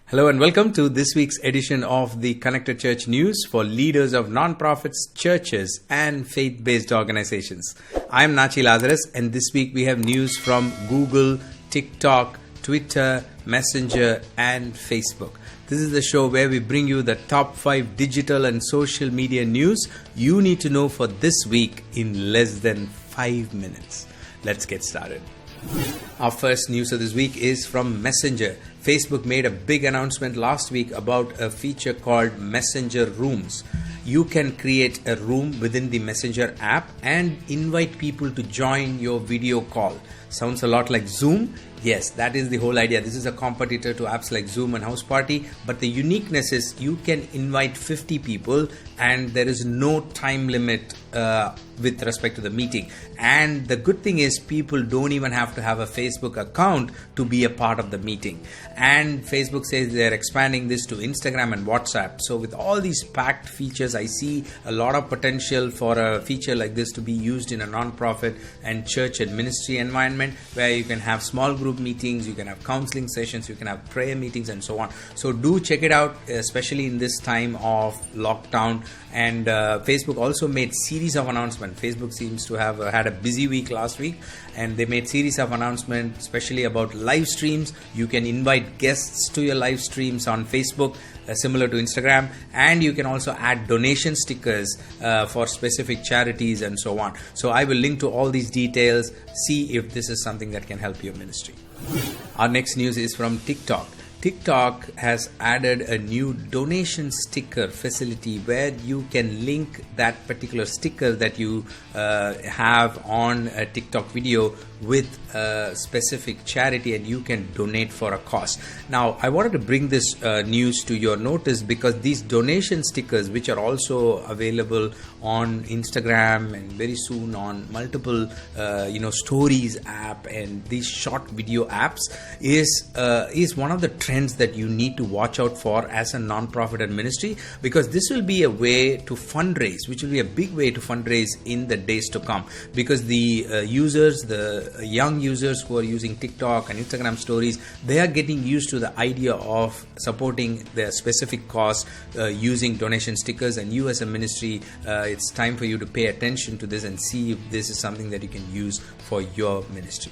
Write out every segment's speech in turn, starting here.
Hello and welcome to this week's edition of the Connected Church News for leaders of nonprofits, churches, and faith-based organizations. I'm Natchi Lazarus, and this week we have news from Google, Tic-Tock, Twitter, Messenger, and Facebook. This is the show where we bring you the top 5 digital and social media news you need to know for this week in less than 5 minutes. Let's get started. Our first news of this week is from Messenger. Facebook made a big announcement last week about a feature called Messenger Rooms. You can create a room within the Messenger app and invite people to join your video call. Sounds a lot like Zoom. Yes, that is the whole idea. This is a competitor to apps like Zoom and House Party, but the uniqueness is you can invite 50 people and there is no time limit with respect to the meeting. And the good thing is people don't even have to have a Facebook account to be a part of the meeting. And Facebook says they're expanding this to Instagram and WhatsApp. So with all these packed features, I see a lot of potential for a feature like this to be used in a nonprofit and church and ministry environment where you can have small group meetings, you can have counseling sessions, you can have prayer meetings and so on. So do check it out, especially in this time of lockdown. And Facebook also made series of announcements. Facebook seems to have had a busy week last week, and they made series of announcements, especially about live streams. You can invite guests to your live streams on Facebook, similar to Instagram, and you can also add donation stickers for specific charities and so on. So I will link to all these details. See if this is something that can help your ministry. Our next news is from Tic-Tock. Tic-Tock has added a new donation sticker facility where you can link that particular sticker that you have on a TikTok video with a specific charity, and you can donate for a cost. Now, I wanted to bring this news to your notice because these donation stickers, which are also available on Instagram and very soon on multiple stories app and these short video apps, is one of the trends that you need to watch out for as a nonprofit and ministry, because this will be a way to fundraise, which will be a big way to fundraise in the days to come, because the young users who are using TikTok and Instagram stories, they are getting used to the idea of supporting their specific cause using donation stickers. And you as a ministry, it's time for you to pay attention to this and see if this is something that you can use for your ministry.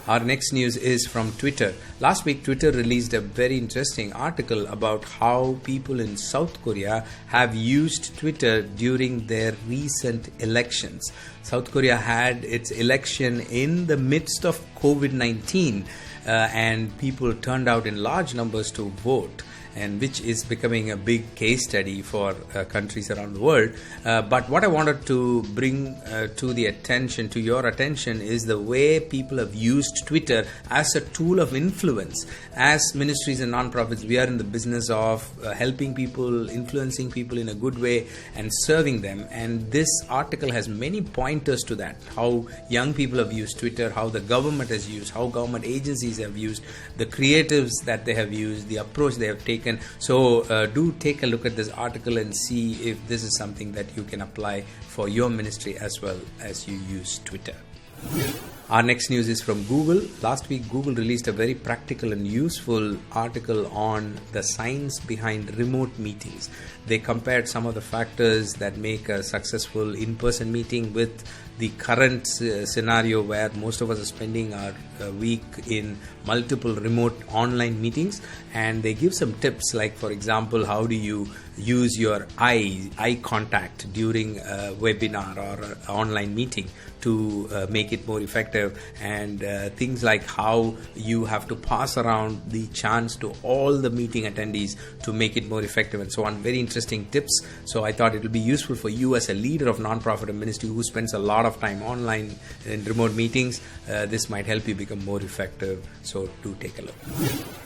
Our next news is from Twitter. Last week, Twitter released a very interesting article about how people in South Korea have used Twitter during their recent elections. South Korea had its election in the midst of COVID-19 and people turned out in large numbers to vote, and which is becoming a big case study for countries around the world. But what I wanted to bring to your attention is the way people have used Twitter as a tool of influence. As ministries and nonprofits, we are in the business of helping people, influencing people in a good way and serving them. And this article has many pointers to that, how young people have used Twitter, how the government has used, how government agencies have used, the creatives that they have used, the approach they have taken. So do take a look at this article and see if this is something that you can apply for your ministry as well as you use Twitter. Our next news is from Google. Last week, Google released a very practical and useful article on the science behind remote meetings. They compared some of the factors that make a successful in-person meeting with the current scenario where most of us are spending our week in multiple remote online meetings, and they give some tips, like for example, how do you use your eye contact during a webinar or an online meeting to make it more effective, and things like how you have to pass around the chance to all the meeting attendees to make it more effective and so on. Very interesting tips. So I thought it will be useful for you as a leader of nonprofit and ministry who spends a lot of time online in remote meetings. This might help you become more effective. So do take a look.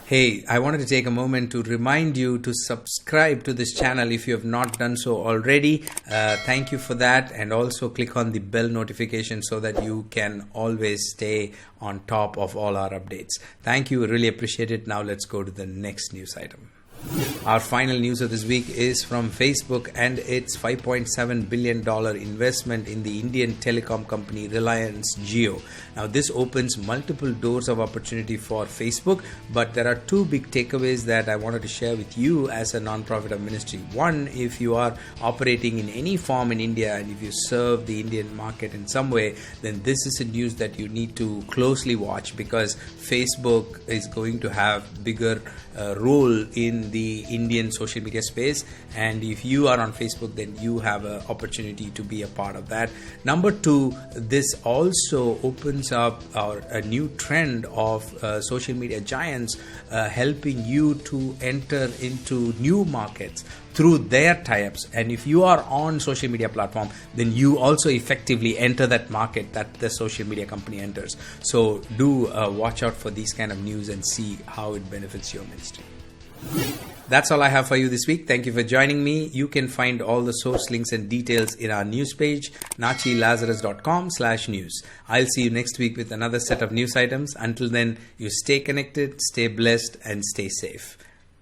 Hey, I wanted to take a moment to remind you to subscribe to this channel if you have not done so already. Thank you for that, and also click on the bell notification so that you can always stay on top of all our updates. Thank you, really appreciate it. Now let's go to the next news item. Our final news of this week is from Facebook and its $5.7 billion investment in the Indian telecom company Reliance Jio. Now, this opens multiple doors of opportunity for Facebook, but there are two big takeaways that I wanted to share with you as a non-profit or ministry. One, if you are operating in any form in India and if you serve the Indian market in some way, then this is a news that you need to closely watch, because Facebook is going to have bigger role in the Indian social media space, and if you are on Facebook, then you have an opportunity to be a part of that. Number two, this also opens up a new trend of social media giants helping you to enter into new markets through their tie-ups. And if you are on social media platform, then you also effectively enter that market that the social media company enters. So do watch out for these kind of news and see how it benefits your ministry. That's all I have for you this week. Thank you for joining me. You can find all the source links and details in our news page, nachilazarus.com/news. I'll see you next week with another set of news items. Until then, you stay connected, stay blessed, and stay safe.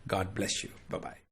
God bless you. Bye-bye.